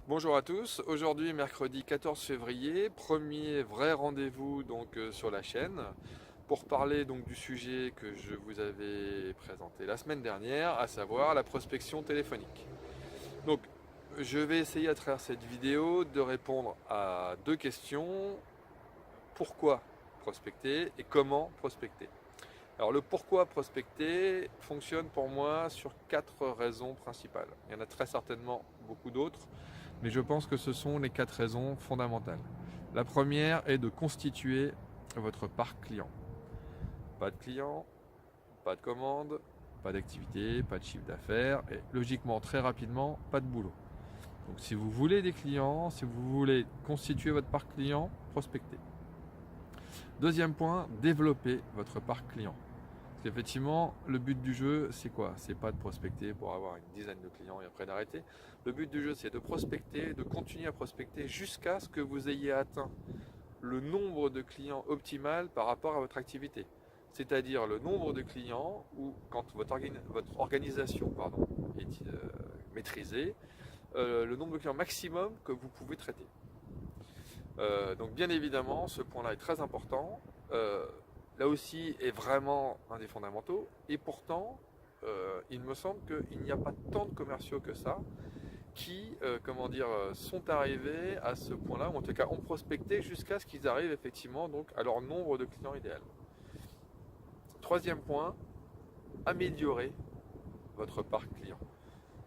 Bonjour à tous, aujourd'hui mercredi 14 février, premier vrai rendez-vous sur la chaîne pour parler donc du sujet que je vous avais présenté la semaine dernière, à savoir la prospection téléphonique. Donc je vais essayer à travers cette vidéo de répondre à deux questions: pourquoi prospecter et comment prospecter. Alors le pourquoi prospecter fonctionne pour moi sur quatre raisons principales. Il y en a très certainement beaucoup d'autres, mais je pense que ce sont les quatre raisons fondamentales. La première est de constituer votre parc client. Pas de clients, pas de commandes, pas d'activité, pas de chiffre d'affaires et logiquement très rapidement pas de boulot. Donc si vous voulez des clients, si vous voulez constituer votre parc client, prospectez. Deuxième point, développer votre parc client. Parce qu'effectivement, le but du jeu, c'est quoi? C'est pas de prospecter pour avoir une dizaine de clients et après d'arrêter. Le but du jeu, c'est de prospecter, de continuer à prospecter jusqu'à ce que vous ayez atteint le nombre de clients optimal par rapport à votre activité. C'est-à-dire le nombre de clients où, quand votre organisation est maîtrisée, le nombre de clients maximum que vous pouvez traiter. Donc bien évidemment, ce point-là est très important. Là aussi est vraiment un des fondamentaux. Et pourtant, il me semble qu'il n'y a pas tant de commerciaux que ça qui, sont arrivés à ce point-là, ou en tout cas ont prospecté jusqu'à ce qu'ils arrivent effectivement donc à leur nombre de clients idéal. Troisième point, améliorer votre parc client.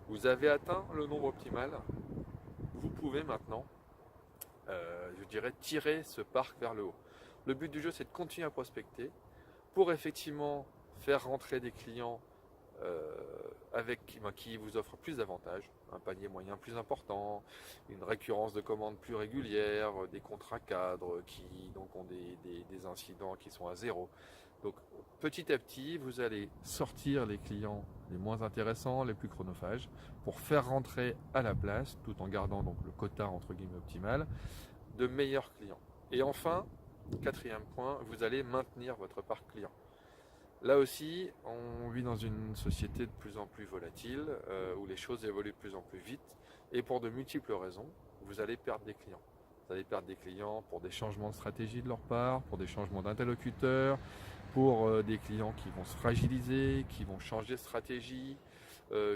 Vous avez atteint le nombre optimal, vous pouvez maintenant je dirais, tirer ce parc vers le haut. Le but du jeu, c'est de continuer à prospecter pour effectivement faire rentrer des clients qui vous offrent plus d'avantages, un panier moyen plus important, une récurrence de commandes plus régulière, des contrats cadres qui donc ont des incidents qui sont à zéro. Donc petit à petit, vous allez sortir les clients les moins intéressants, les plus chronophages, pour faire rentrer à la place, tout en gardant donc le quota entre guillemets optimal, de meilleurs clients. Et enfin, quatrième point, vous allez maintenir votre parc client. Là aussi, on vit dans une société de plus en plus volatile, où les choses évoluent de plus en plus vite, et pour de multiples raisons, vous allez perdre des clients. Vous allez perdre des clients pour des changements de stratégie de leur part, pour des changements d'interlocuteurs, pour des clients qui vont se fragiliser, qui vont changer de stratégie,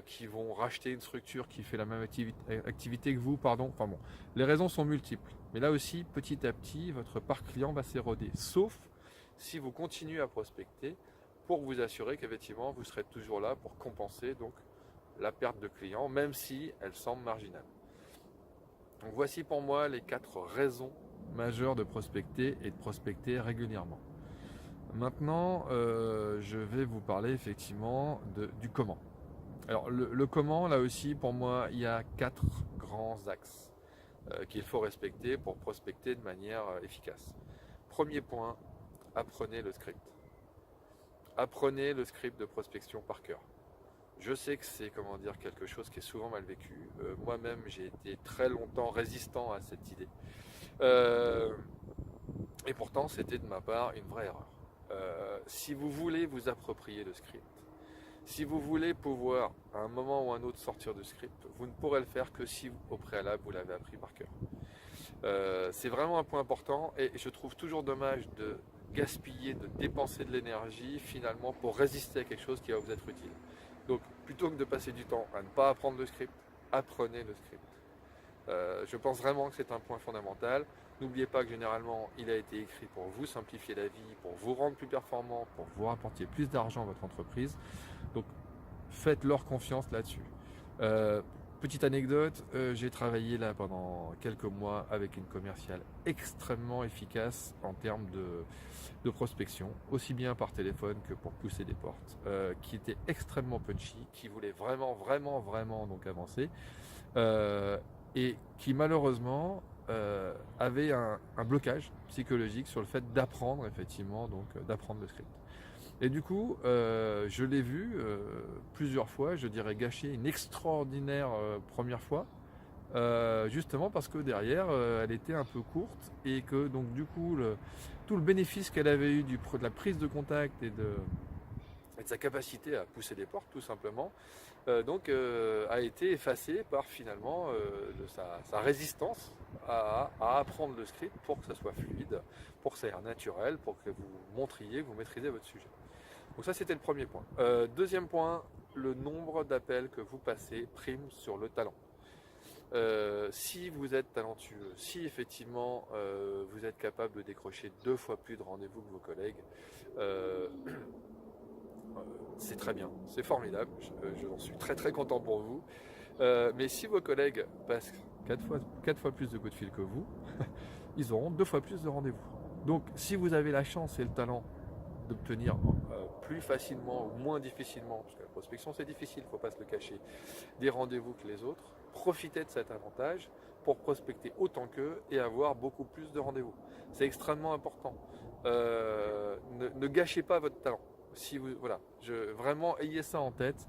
qui vont racheter une structure qui fait la même activité que vous, pardon. Enfin bon, les raisons sont multiples. Mais là aussi, petit à petit, votre parc client va s'éroder, sauf si vous continuez à prospecter pour vous assurer qu'effectivement vous serez toujours là pour compenser donc la perte de clients, même si elle semble marginale. Donc voici pour moi les quatre raisons majeures de prospecter et de prospecter régulièrement. Maintenant, je vais vous parler effectivement du comment. Alors le comment, là aussi, pour moi, il y a quatre grands axes qu'il faut respecter pour prospecter de manière efficace. Premier point, apprenez le script. Apprenez le script de prospection par cœur. Je sais que c'est quelque chose qui est souvent mal vécu. Moi-même, j'ai été très longtemps résistant à cette idée. Euh, et pourtant, c'était de ma part une vraie erreur. Si vous voulez vous approprier le script, si vous voulez pouvoir à un moment ou à un autre sortir du script, vous ne pourrez le faire que si au préalable vous l'avez appris par cœur. C'est vraiment un point important et je trouve toujours dommage de gaspiller, de dépenser de l'énergie finalement pour résister à quelque chose qui va vous être utile. Donc plutôt que de passer du temps à ne pas apprendre le script, apprenez le script. Je pense vraiment que c'est un point fondamental. N'oubliez pas que généralement il a été écrit pour vous simplifier la vie, pour vous rendre plus performant, pour vous rapporter plus d'argent à votre entreprise. Donc faites-leur confiance là-dessus. Euh, Petite anecdote, j'ai travaillé là pendant quelques mois avec une commerciale extrêmement efficace en termes de prospection, aussi bien par téléphone que pour pousser des portes, qui était extrêmement punchy, qui voulait vraiment donc avancer, euh, et qui malheureusement avait un blocage psychologique sur le fait d'apprendre effectivement d'apprendre le script. Et du coup, je l'ai vu plusieurs fois, je dirais gâcher une extraordinaire première fois, justement parce que derrière, elle était un peu courte et que donc du coup, tout le bénéfice qu'elle avait eu de la prise de contact et de sa capacité à pousser des portes tout simplement, a été effacée par finalement sa résistance à apprendre le script pour que ça soit fluide, pour que ça ait l'air naturel, pour que vous montriez, que vous maîtrisez votre sujet. Donc ça c'était le premier point. Deuxième point, le nombre d'appels que vous passez prime sur le talent. Si vous êtes talentueux, si effectivement vous êtes capable de décrocher 2 fois plus de rendez-vous que vos collègues, c'est très bien, c'est formidable, j'en suis très très content pour vous. Mais si vos collègues passent 4 fois plus de coups de fil que vous, ils auront 2 fois plus de rendez-vous. Donc si vous avez la chance et le talent d'obtenir plus facilement ou moins difficilement, parce que la prospection c'est difficile, il ne faut pas se le cacher, des rendez-vous que les autres, profitez de cet avantage pour prospecter autant qu'eux et avoir beaucoup plus de rendez-vous. C'est extrêmement important. Ne gâchez pas votre talent. Si vous, voilà, vraiment ayez ça en tête.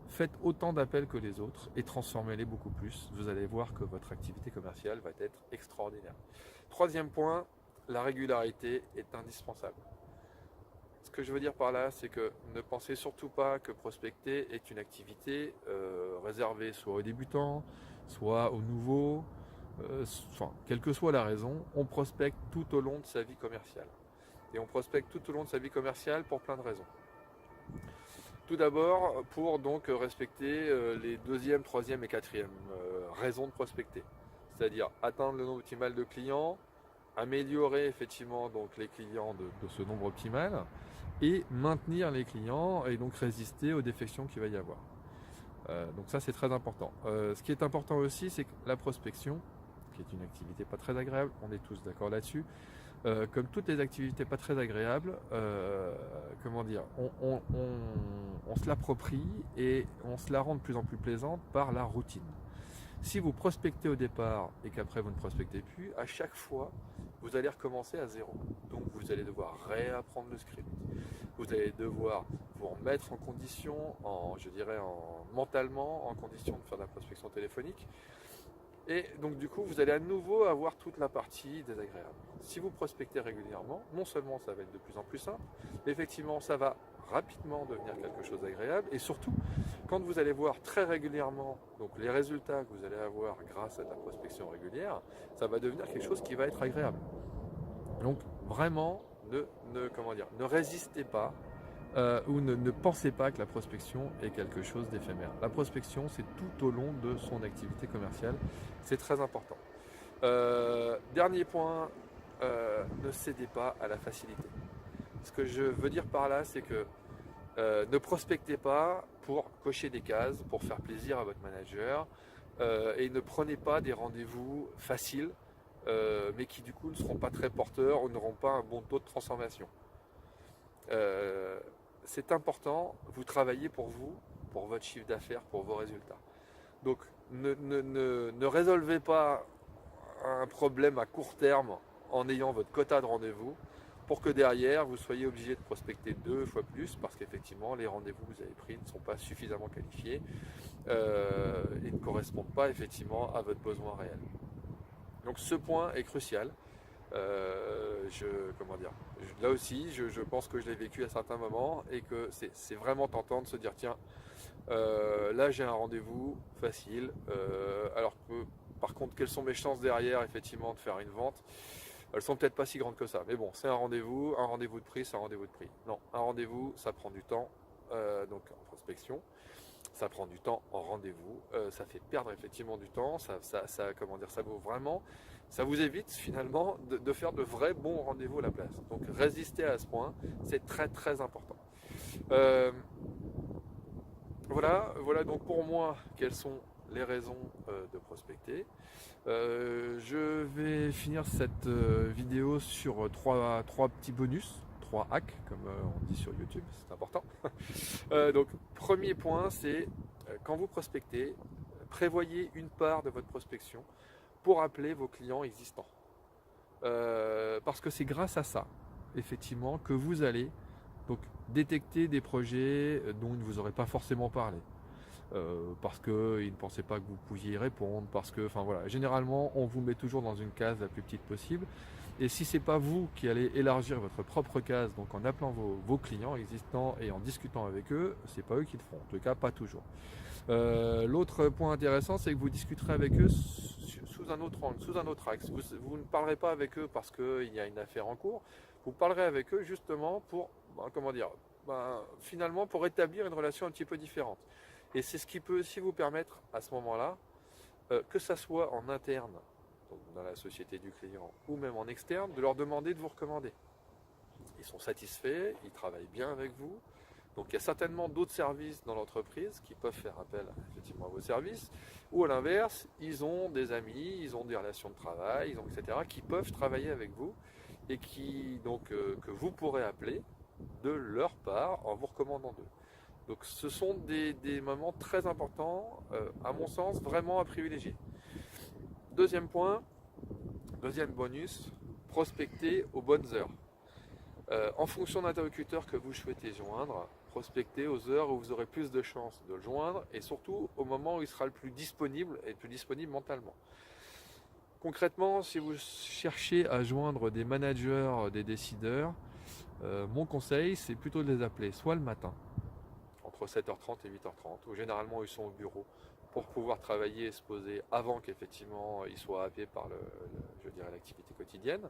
Faites autant d'appels que les autres et transformez-les beaucoup plus. Vous allez voir que votre activité commerciale va être extraordinaire. Troisième point, la régularité est indispensable. Ce que je veux dire par là, c'est que ne pensez surtout pas que prospecter est une activité réservée soit aux débutants, soit aux nouveaux, enfin, quelle que soit la raison, on prospecte tout au long de sa vie commerciale. Et on prospecte tout au long de sa vie commerciale pour plein de raisons. Tout d'abord, pour donc respecter les deuxième, troisième et quatrième raisons de prospecter. C'est-à-dire atteindre le nombre optimal de clients, améliorer effectivement donc les clients de ce nombre optimal et maintenir les clients et donc résister aux défections qu'il va y avoir. Donc ça c'est très important. Ce qui est important aussi, c'est que la prospection, qui est une activité pas très agréable, on est tous d'accord là-dessus, comme toutes les activités pas très agréables, comment dire, on se l'approprie et on se la rend de plus en plus plaisante par la routine. Si vous prospectez au départ et qu'après vous ne prospectez plus, à chaque fois, vous allez recommencer à zéro. Donc vous allez devoir réapprendre le script. Vous allez devoir vous remettre en condition, mentalement, en condition de faire de la prospection téléphonique. Et donc du coup, vous allez à nouveau avoir toute la partie désagréable. Si vous prospectez régulièrement, non seulement ça va être de plus en plus simple, mais effectivement ça va rapidement devenir quelque chose d'agréable. Et surtout, quand vous allez voir très régulièrement donc les résultats que vous allez avoir grâce à la prospection régulière, ça va devenir quelque chose qui va être agréable. Donc vraiment, ne résistez pas ou ne pensez pas que la prospection est quelque chose d'éphémère. La prospection, c'est tout au long de son activité commerciale. C'est très important. Dernier point, ne cédez pas à la facilité. Ce que je veux dire par là, c'est que ne prospectez pas pour cocher des cases, pour faire plaisir à votre manager, et ne prenez pas des rendez-vous faciles, mais qui du coup ne seront pas très porteurs ou n'auront pas un bon taux de transformation. C'est important, vous travaillez pour vous, pour votre chiffre d'affaires, pour vos résultats. Donc ne résolvez pas un problème à court terme en ayant votre quota de rendez-vous pour que derrière vous soyez obligé de prospecter 2 fois plus parce qu'effectivement les rendez-vous que vous avez pris ne sont pas suffisamment qualifiés et ne correspondent pas effectivement à votre besoin réel. Donc ce point est crucial. Là aussi, je pense que je l'ai vécu à certains moments et que c'est vraiment tentant de se dire tiens, là j'ai un rendez-vous facile, alors que par contre, quelles sont mes chances derrière effectivement de faire une vente? Elles sont peut-être pas si grandes que ça, mais bon, c'est un rendez-vous de prix, c'est un rendez-vous de prix. Non, un rendez-vous, ça prend du temps, donc en prospection. Ça prend du temps en rendez-vous, ça fait perdre effectivement du temps, ça vaut vraiment, ça vous évite finalement de faire de vrais bons rendez-vous à la place. Donc résistez à ce point, c'est très très important. Voilà donc pour moi quelles sont les raisons de prospecter. Je vais finir cette vidéo sur trois petits bonus. 3 hacks, comme on dit sur YouTube, c'est important. Donc, premier point, c'est quand vous prospectez, prévoyez une part de votre prospection pour appeler vos clients existants. Parce que c'est grâce à ça, effectivement, que vous allez donc détecter des projets dont ils ne vous auraient pas forcément parlé. Parce qu'ils ne pensaient pas que vous pouviez y répondre, parce que, enfin voilà, généralement, on vous met toujours dans une case la plus petite possible. Et si ce n'est pas vous qui allez élargir votre propre case, donc en appelant vos clients existants et en discutant avec eux, ce n'est pas eux qui le feront, en tout cas pas toujours. L'autre point intéressant, c'est que vous discuterez avec eux sous un autre angle, sous un autre axe. Vous ne parlerez pas avec eux parce qu'il y a une affaire en cours, vous parlerez avec eux justement pour, finalement pour établir une relation un petit peu différente. Et c'est ce qui peut aussi vous permettre à ce moment-là, que ça soit en interne, donc dans la société du client, ou même en externe, de leur demander de vous recommander. Ils sont satisfaits, ils travaillent bien avec vous. Donc il y a certainement d'autres services dans l'entreprise qui peuvent faire appel effectivement à vos services, ou à l'inverse, ils ont des amis, ils ont des relations de travail, etc., qui peuvent travailler avec vous et que vous pourrez appeler de leur part en vous recommandant d'eux. Donc ce sont des moments très importants, à mon sens, vraiment à privilégier. Deuxième point, deuxième bonus, prospecter aux bonnes heures. En fonction de l'interlocuteur que vous souhaitez joindre, prospectez aux heures où vous aurez plus de chances de le joindre et surtout au moment où il sera le plus disponible et le plus disponible mentalement. Concrètement, si vous cherchez à joindre des managers, des décideurs, mon conseil c'est plutôt de les appeler soit le matin, entre 7h30 et 8h30, où généralement ils sont au bureau pour pouvoir travailler et se poser avant qu'effectivement ils soient happés par l'activité quotidienne,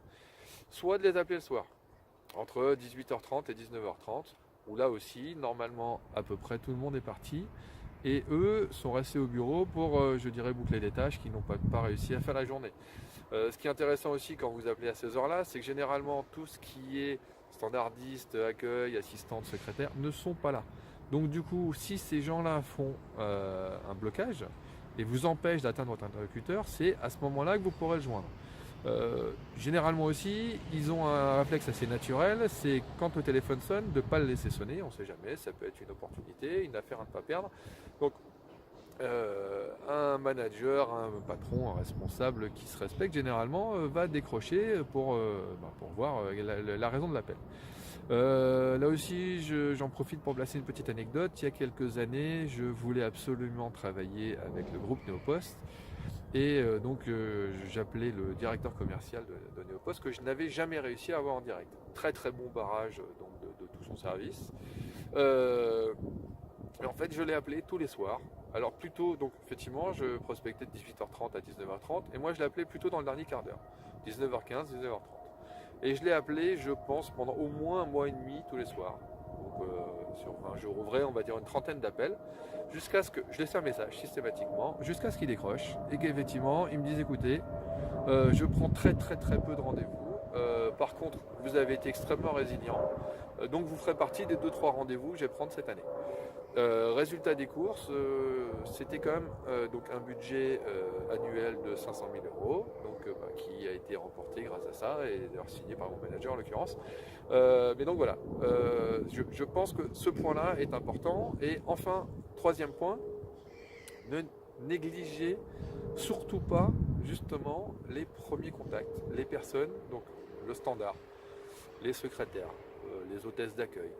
soit de les appeler le soir, entre 18h30 et 19h30, où là aussi, normalement, à peu près tout le monde est parti, et eux sont restés au bureau pour, boucler des tâches qu'ils n'ont pas réussi à faire la journée. Ce qui est intéressant aussi quand vous appelez à ces heures-là, c'est que généralement, tout ce qui est standardiste, accueil, assistante, secrétaire, ne sont pas là. Donc du coup, si ces gens-là font un blocage et vous empêchent d'atteindre votre interlocuteur, c'est à ce moment-là que vous pourrez le joindre. Généralement aussi, ils ont un réflexe assez naturel, c'est quand le téléphone sonne, de ne pas le laisser sonner, on ne sait jamais, ça peut être une opportunité, une affaire à ne pas perdre. Donc un manager, un patron, un responsable qui se respecte, généralement va décrocher pour voir la raison de l'appel. Là aussi, j'en profite pour placer une petite anecdote. Il y a quelques années, je voulais absolument travailler avec le groupe Neopost. Et j'appelais le directeur commercial de Neopost que je n'avais jamais réussi à avoir en direct. Très très bon barrage de tout son service. Et en fait, je l'ai appelé tous les soirs. Alors plutôt, donc effectivement, je prospectais de 18h30 à 19h30 et moi je l'ai appelé plutôt dans le dernier quart d'heure, 19h15, 19h30. Et je l'ai appelé, je pense, pendant au moins un mois et demi tous les soirs. Donc sur 20 jours ouvrés, on va dire une trentaine d'appels, jusqu'à ce que je laissais un message systématiquement, jusqu'à ce qu'il décroche et qu'effectivement il me dise écoutez, je prends très très très peu de rendez-vous. Par contre, vous avez été extrêmement résilient, donc vous ferez partie des 2-3 rendez-vous que je vais prendre cette année. Résultat des courses, c'était quand même donc un budget annuel de 500 000 €, donc, qui a été remporté grâce à ça et d'ailleurs signé par mon manager en l'occurrence. Mais donc voilà, je pense que ce point-là est important. Et enfin, troisième point, ne négligez surtout pas justement les premiers contacts, les personnes, donc le standard, les secrétaires, les hôtesses d'accueil,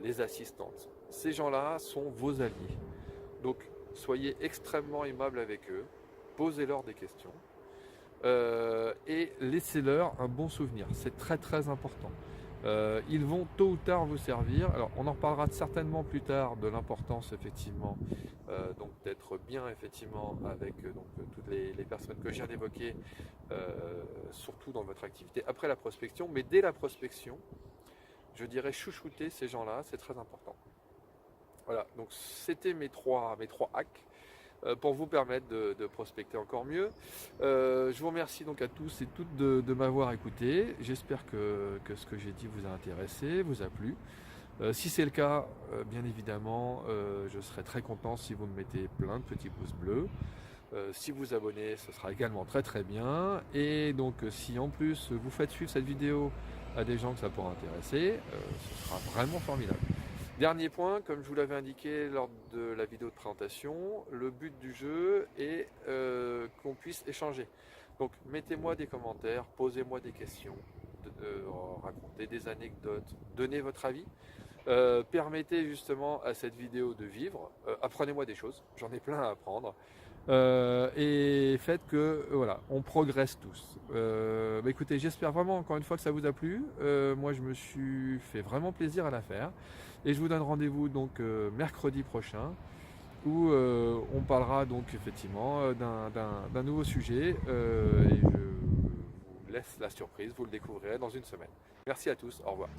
les assistantes. Ces gens-là sont vos alliés. Donc soyez extrêmement aimables avec eux, posez-leur des questions et laissez-leur un bon souvenir. C'est très très important. Ils vont tôt ou tard vous servir. Alors on en reparlera certainement plus tard de l'importance effectivement donc d'être bien effectivement avec toutes les personnes que je viens d'évoquer, surtout dans votre activité après la prospection, mais dès la prospection, je dirais chouchouter ces gens-là, c'est très important. Voilà, donc c'était mes trois hacks pour vous permettre de prospecter encore mieux. Je vous remercie donc à tous et toutes de m'avoir écouté. J'espère que ce que j'ai dit vous a intéressé, vous a plu. Si c'est le cas, bien évidemment, je serai très content si vous me mettez plein de petits pouces bleus. Si vous abonnez, ce sera également très très bien. Et donc si en plus vous faites suivre cette vidéo à des gens que ça pourra intéresser, ce sera vraiment formidable. Dernier point, comme je vous l'avais indiqué lors de la vidéo de présentation, le but du jeu est qu'on puisse échanger. Donc mettez-moi des commentaires, posez-moi des questions, racontez des anecdotes, donnez votre avis. Permettez justement à cette vidéo de vivre, apprenez-moi des choses, j'en ai plein à apprendre. et faites que voilà, on progresse tous. Écoutez, j'espère vraiment encore une fois que ça vous a plu. Moi, je me suis fait vraiment plaisir à la faire, et je vous donne rendez-vous donc mercredi prochain, où on parlera donc effectivement d'un nouveau sujet, et je vous laisse la surprise, vous le découvrirez dans une semaine. Merci à tous, au revoir.